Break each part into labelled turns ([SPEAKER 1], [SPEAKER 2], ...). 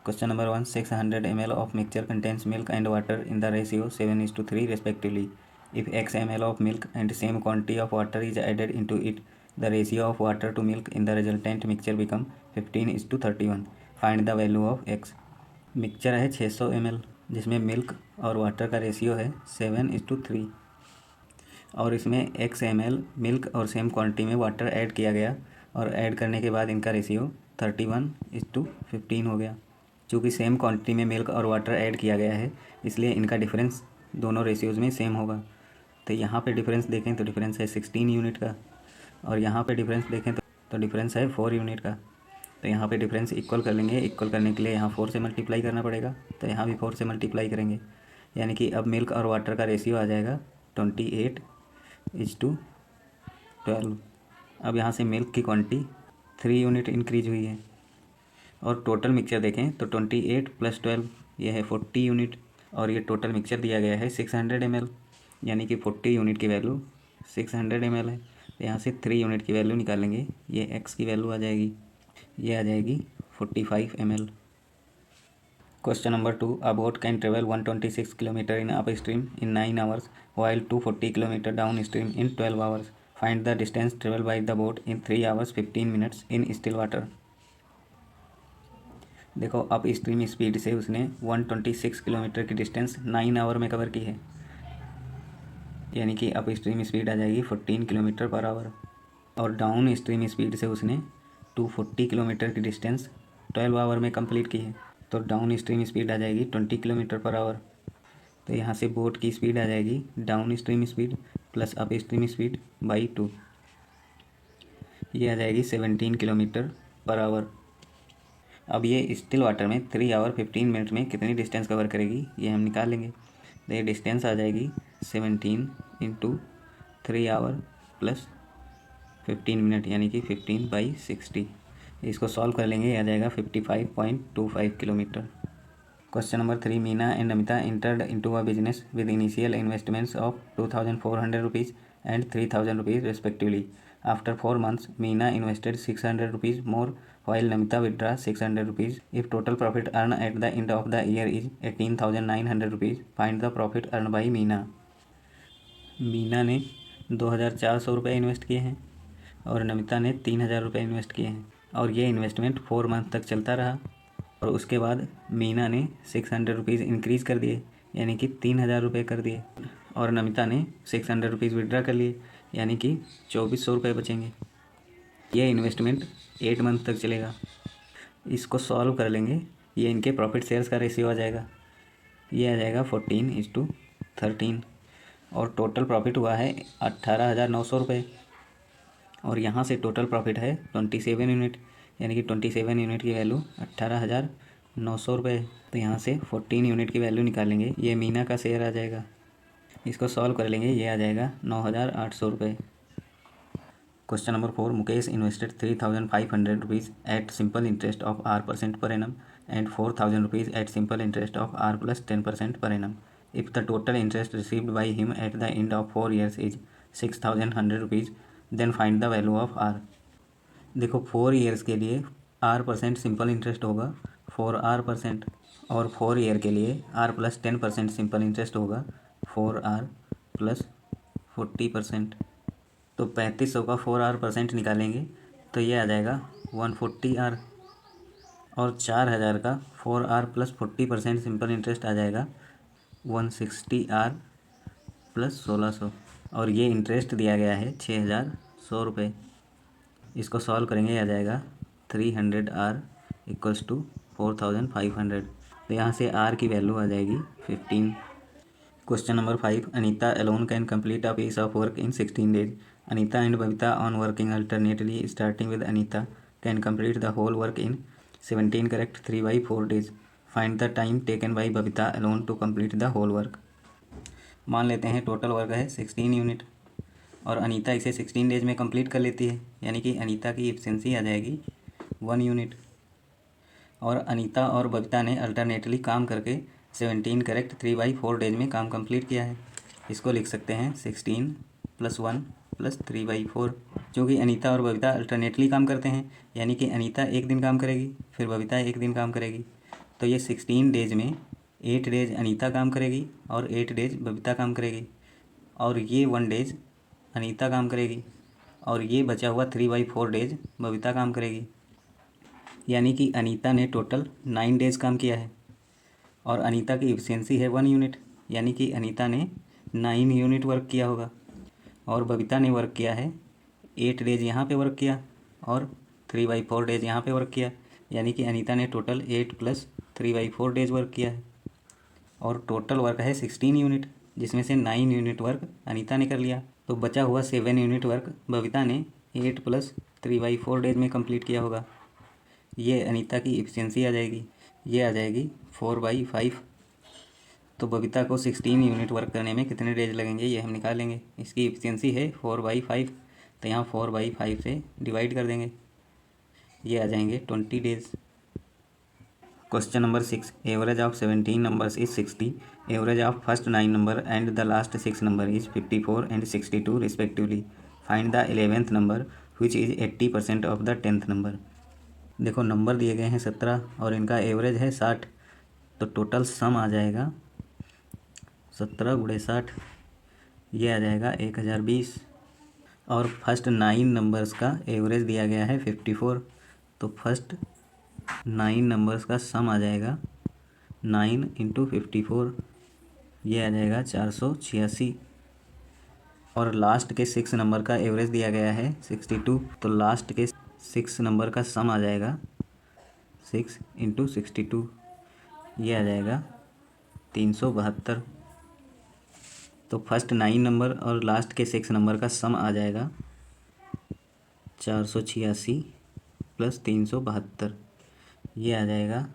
[SPEAKER 1] Question number 1, 600 ml of mixture contains milk and water in the ratio 7:3 respectively. If x ml of milk and same quantity of water is added into it, the ratio of water to milk in the resultant mixture become 15:31. Find the value of x. Mixture है 600 ml जिसमें milk और water का ratio है 7:3 और इसमें x ml milk और same quantity में water add किया गया और ऐड करने के बाद इनका रेशियो 31:15 हो गया। चूँकि सेम क्वांटिटी में मिल्क और वाटर ऐड किया गया है इसलिए इनका डिफरेंस दोनों रेशियोज़ में सेम होगा। तो यहाँ पे डिफरेंस देखें तो डिफरेंस है 16 यूनिट का और यहाँ पे डिफरेंस देखें तो डिफरेंस है 4 यूनिट का। तो यहाँ पे डिफरेंस इक्वल कर लेंगे। इक्वल करने के लिए यहाँ 4 से मल्टीप्लाई करना पड़ेगा, तो यहाँ भी 4 से मल्टीप्लाई करेंगे, यानी कि अब मिल्क और वाटर का रेशियो आ जाएगा 28:12। अब यहाँ से मिल्क की क्वांटिटी 3 यूनिट इंक्रीज हुई है और टोटल मिक्सचर देखें तो 28 + 12 ये है 40 यूनिट और ये टोटल मिक्सचर दिया गया है 600 ml, यानी कि 40 यूनिट की वैल्यू 600 ml है। तो यहाँ से 3 यूनिट की वैल्यू निकालेंगे, ये x की वैल्यू आ जाएगी, ये आ जाएगी 45 ml। Question number 2, a boat can travel 126 kilometre in up stream in 9 hours while 240 kilometre down stream in 12 hours. Find the distance travel by the boat in 3 hours 15 minutes in still water. देखो up stream speed से उसने 126 kilometre की distance 9 our में cover की है, यानी कि up stream speed आ जाएगी 14 किलोमीटर पर आवर। और डाउन स्ट्रीम स्पीड से उसने 240 किलोमीटर की डिस्टेंस 12 आवर में कंप्लीट की है, तो डाउन स्ट्रीम स्पीड आ जाएगी 20 किलोमीटर पर आवर। तो यहाँ से बोट की स्पीड आ जाएगी down stream speed plus up stream speed by 2, ये आ जाएगी 17 किलोमीटर पर आवर। अब ये स्टिल वाटर में 3 hour 15 मिनट में कितनी डिस्टेंस कवर करेगी ये हम निकाल लेंगे। तो ये डिस्टेंस आ जाएगी 17 × 3 hour + 15 मिनट, यानी कि 15/60। इसको सॉल्व कर लेंगे, आ जाएगा 55.25 kilometre. Question number 3, Meena and Namita entered into a business with initial investments of 2,400 rupees and 3,000 rupees respectively. After 4 months, Meena invested 600 rupees more while Namita withdrew 600 rupees. If total profit earned at the end of the year is 18,900 rupees, find the profit earned by Meena. Meena ने 2,400 रुपये invest किए हैं और नमिता ने 3,000 रुपये invest किए हैं और ये इन्वेस्टमेंट 4 मंथ तक चलता रहा और उसके बाद मीना ने 600 रुपीज़ इंक्रीज़ कर दिए, यानी कि 3,000 रुपये कर दिए और नमिता ने 600 रुपीज़ विड्रा कर लिए, यानी कि 2,400 रुपये बचेंगे। ये इन्वेस्टमेंट 8 मंथ तक चलेगा। इसको सॉल्व कर लेंगे, ये इनके प्रॉफिट शेयर्स का रेशियो आ जाएगा, ये आ जाएगा 14:13 और टोटल प्रॉफिट हुआ है 18,900 रुपये और यहाँ से टोटल प्रॉफिट है 27 यूनिट, यानी कि 27 यूनिट की वैल्यू 18,900 रुपये। तो यहाँ से 14 यूनिट की वैल्यू निकालेंगे, ये मीना का शेयर आ जाएगा। इसको सॉल्व कर लेंगे, ये आ जाएगा 9,800 रुपये। Question number 4, Mukesh invested 3,500 rupees at simple interest of R% per annum and 4,000 rupees at simple interest of R + 10% per annum. If the total interest received by him at the end of 4 years is 6,100 rupees, then find the value of R. देखो 4 years के लिए R% simple interest होगा 4R% और 4 year के लिए R + 10% simple interest होगा 4R + 40%। तो 3500 का 4R% निकालेंगे तो ये आ जाएगा 140R और 4,000 का 4R + 40% सिंपल इंटरेस्ट आ जाएगा 160R + 1,600 और ये इंटरेस्ट दिया गया है 6,100 रुपये। इसको सॉल्व करेंगे, आ जाएगा 300R = 4,500। तो यहाँ से R की वैल्यू आ जाएगी 15। Question number 5, Anita alone can complete a piece of work in 16 days. Anita and Babita on working alternately starting with Anita can complete the whole work in 17 correct 3/4 days. Find the time taken by Babita alone to complete the whole work. मान लेते हैं total work है 16 unit और अनीता इसे 16 days में complete कर लेती है, यानी कि अनीता की एफिशिएंसी आ जाएगी 1 यूनिट और अनीता और बबीता ने अल्टरनेटली काम करके 17 करेक्ट 3/4 डेज में काम कंप्लीट किया है। इसको लिख सकते हैं 16 + 1 + 3/4। क्योंकि अनीता और बबीता अल्टरनेटली काम करते हैं, यानी कि अनीता एक दिन काम करेगी फिर बबीता एक दिन काम करेगी, तो ये 16 डेज में 8 डेज अनीता काम करेगी और 8 डेज बबीता काम करेगी, और ये 1 डेज अनीता काम करेगी, और ये बचा हुआ 3/4 डेज बबीता काम करेगी। यानी कि अनीता ने टोटल 9 डेज काम किया है, और अनीता की इफिशियंसी है 1 यूनिट, यानी कि अनीता ने 9 यूनिट वर्क किया होगा। और बबीता ने वर्क किया है 8 डेज यहाँ पे वर्क किया और 3/4 डेज यहाँ पे वर्क किया, यानी कि अनीता ने टोटल 8 + 3/4 डेज वर्क किया है। और टोटल वर्क है 16 यूनिट, जिसमें से 9 यूनिट वर्क अनीता ने कर लिया। तो बचा हुआ 7 यूनिट वर्क बबीता ने 8 + 3/4 डेज में कंप्लीट किया होगा। ये अनीता की इफिशियंसी आ जाएगी, ये आ जाएगी 4/5। तो बबीता को 16 यूनिट वर्क करने में कितने डेज लगेंगे ये हम निकालेंगे। इसकी इफिशियंसी है 4/5, तो यहाँ 4/5 से डिवाइड कर देंगे, ये आ जाएंगे 20 days. Question number 6, average of 17 numbers is 60, average of first 9 number and the last 6 number is 54 and 62 respectively, find the 11th number which is 80% of the 10th number. देखो नंबर दिए गए हैं 17 और इनका एवरेज है 60, तो टोटल सम आ जाएगा 17 × 60, ये आ जाएगा 1020। और फर्स्ट 9 नंबर्स का एवरेज दिया गया है 54, तो फर्स्ट 9 नंबर्स का सम आ जाएगा 9 × 54, ये आ जाएगा 486। और लास्ट के 6 नंबर का एवरेज दिया गया है 62, तो लास्ट के 6 नंबर का सम आ जाएगा 6 × 62, ये आ जाएगा 372। तो फर्स्ट 9 नंबर और लास्ट के 6 नंबर का सम आ जाएगा 486 + 372, ये आ जाएगा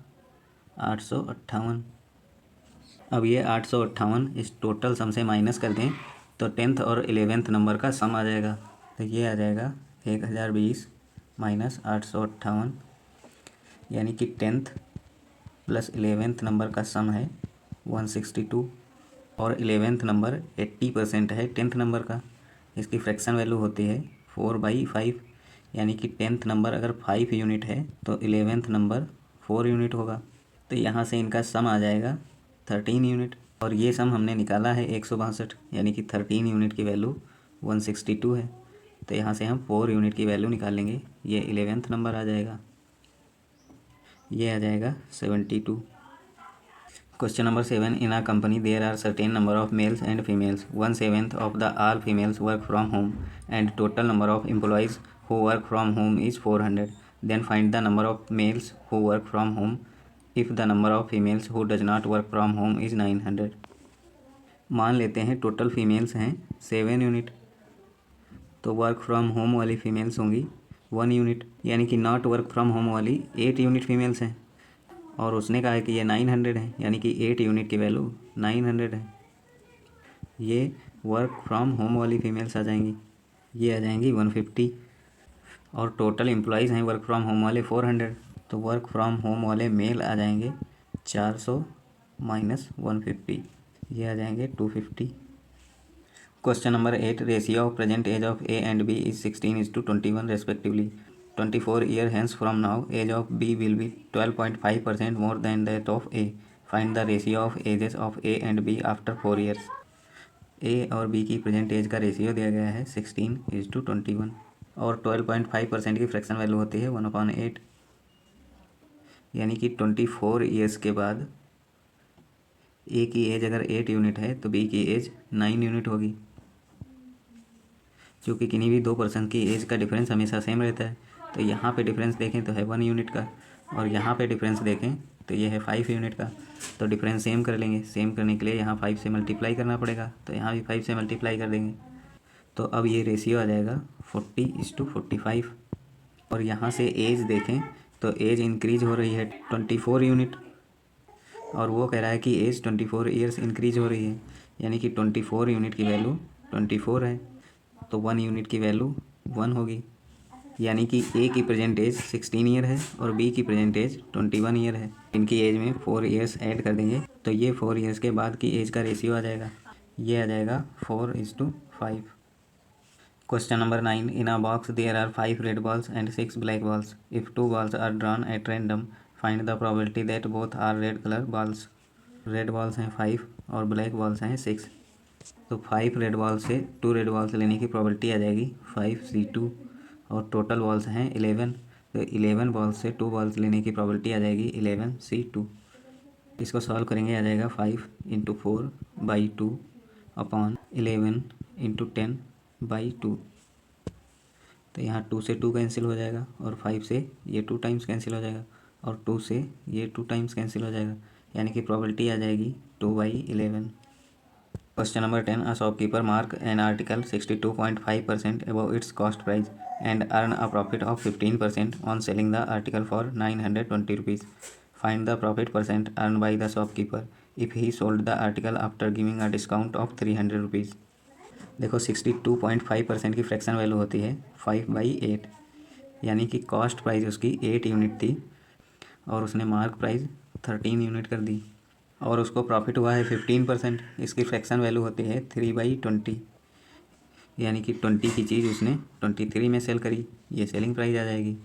[SPEAKER 1] 858। अब ये 858 इस टोटल सम से माइनस कर दें तो 10th और 11th नंबर का सम आ जाएगा, तो ये आ जाएगा 1020 - 858, यानी कि 10th + 11th नंबर का सम है 162, और 11th नंबर 80% है 10th नंबर का। इसकी फ्रैक्शन वैल्यू होती है 4/5, यानी कि 10th नंबर अगर 5 यूनिट है तो 11th नंबर 4 यूनिट होगा। तो यहाँ से इनका सम आ जाएगा 13 यूनिट, और ये सम हमने निकाला है 162, यानी कि 13 यूनिट की वैल्यू 162 है। तो यहाँ से हम 4 यूनिट की वैल्यू निकालेंगे, ये 11th नंबर आ जाएगा, ये आ जाएगा 72। Question number 7, in a company there are certain number of males and females. 1/7 of the all females work from home and total number of employees who work from home is 400. Then find the number of males who work from home if the number of females who does not work from home is 900. मान लेते हैं total females हैं 7 unit, तो work from home वाली females होंगी 1 unit, यानी कि not work from home वाली 8 यूनिट फीमेल्स हैं, और उसने कहा है कि ये 900 है, यानी कि 8 यूनिट की वैल्यू 900 है। ये वर्क फ्रॉम होम वाली फीमेल्स आ जाएंगी, ये आ जाएंगी 150, और टोटल एम्प्लॉयज़ हैं वर्क फ्रॉम होम वाले 400, तो वर्क फ्रॉम होम वाले मेल आ जाएंगे 400 - 150, ये आ जाएंगे 250। Question number 8, ratio of present age of A and B is 16:21 respectively. 24 year hence from now, age of B will be 12.5% more than that of A. Find the ratio of ages of A and B after 4 years. A और B की present as का ratio दिया गया है 16:21, और 12.5% की fraction value होती है 1/8, यानी कि 24 ईयर्स के बाद A की एज अगर 8 यूनिट है तो B की एज 9 यूनिट होगी। क्योंकि किन्हीं भी 2 पर्सन की एज का डिफरेंस हमेशा सेम रहता है, तो यहाँ पे डिफरेंस देखें तो है 1 यूनिट का, और यहाँ पे डिफरेंस देखें तो ये है 5 यूनिट का। तो डिफरेंस सेम कर लेंगे, सेम करने के लिए यहाँ 5 से मल्टीप्लाई करना पड़ेगा, तो यहाँ भी 5 से मल्टीप्लाई कर देंगे। तो अब ये रेशियो आ जाएगा 40:45। और यहाँ से एज देखें तो एज इंक्रीज हो रही है 24 यूनिट, और वो कह रहा है कि एज 24 ईयर्स इंक्रीज हो रही है, यानी कि 24 यूनिट की वैल्यू 24 है, तो 1 यूनिट की वैल्यू 1 होगी, यानी कि ए की प्रेजेंट एज 16 ईयर है और बी की प्रेजेंट एज 21 ईयर है। इनकी एज में 4 ईयर्स ऐड कर देंगे तो ये 4 ईयर्स के बाद की एज का रेशियो आ जाएगा, ये आ जाएगा 4:5। Question number 9, in a box there are 5 red balls and 6 black balls. If 2 balls are drawn at random, find the probability that both are red colour balls. Red balls हैं 5 और black balls हैं 6। तो 5 red ball से 2 red balls लेने की probability आ जाएगी 5C2, और total balls हैं 11। तो 11 बॉल्स से 2 बॉल्स लेने की प्रोबेबिलिटी आ जाएगी 11C2। इसको सॉल्व करेंगे, आ जाएगा 5 × 4/2 अपॉन 11 × 10/2। तो यहाँ 2 से 2 कैंसिल हो जाएगा, और 5 से ये 2 टाइम्स कैंसिल हो जाएगा, और 2 से ये 2 टाइम्स कैंसिल हो जाएगा, यानी कि प्रोबेबिलिटी आ जाएगी 2/11। Question number 10, a shopkeeper mark an article 62.5% above it's cost price and earn a profit of 15% on selling the article for 920 rupees. Find the profit percent earn by the shopkeeper if he sold the article after giving a discount of 300 rupees. देखो 62.5% की fraction value होती है 5/8, यानी कि cost price उसकी 8 unit थी और उसने मार्क प्राइस 13 यूनिट कर दी, और उसको प्रॉफिट हुआ है 15%। इसकी फ्रैक्शन वैल्यू होती है 3/20, यानी कि 20 की चीज़ उसने 23 में सेल करी, ये सेलिंग प्राइस आ जाएगी।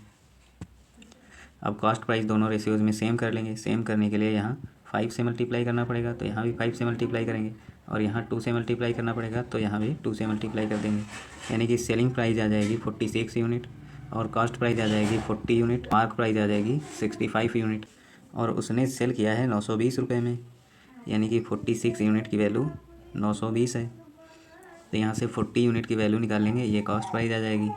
[SPEAKER 1] अब कॉस्ट प्राइस दोनों रेशियोज़ में सेम कर लेंगे। सेम करने के लिए यहाँ 5 से मल्टीप्लाई करना पड़ेगा, तो यहाँ भी 5 से मल्टीप्लाई करेंगे, और यहाँ 2 से मल्टीप्लाई करना पड़ेगा, तो यहाँ भी 2 से मल्टीप्लाई कर देंगे, यानी कि सेलिंग प्राइस आ जाएगी 46 यूनिट, और कॉस्ट प्राइस आ जाएगी 40 यूनिट, मार्क प्राइस आ जाएगी 65 यूनिट, और उसने सेल किया है 920 रुपये में, यानी कि 46 यूनिट की वैल्यू 920 है। तो यहाँ से 40 यूनिट की वैल्यू निकाल लेंगे, ये कॉस्ट प्राइस आ जाएगी,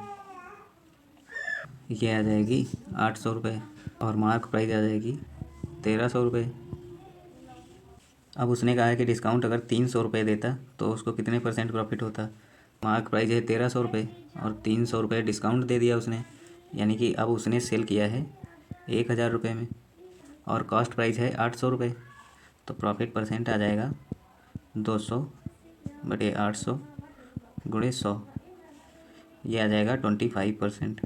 [SPEAKER 1] ये आ जाएगी 800 रुपये, और मार्क प्राइस आ जाएगी 1300 रुपये। अब उसने कहा है कि डिस्काउंट अगर 300 रुपये देता तो उसको कितने % प्रॉफिट होता। मार्क प्राइस है 1300 रुपये, और 300 रुपये डिस्काउंट दे दिया उसने, यानी कि अब उसने सेल किया है 1000 रुपये में, और कॉस्ट प्राइस है 800 रुपये। तो प्रॉफिट परसेंट आ जाएगा 200/800 × 100, ये आ जाएगा 25%।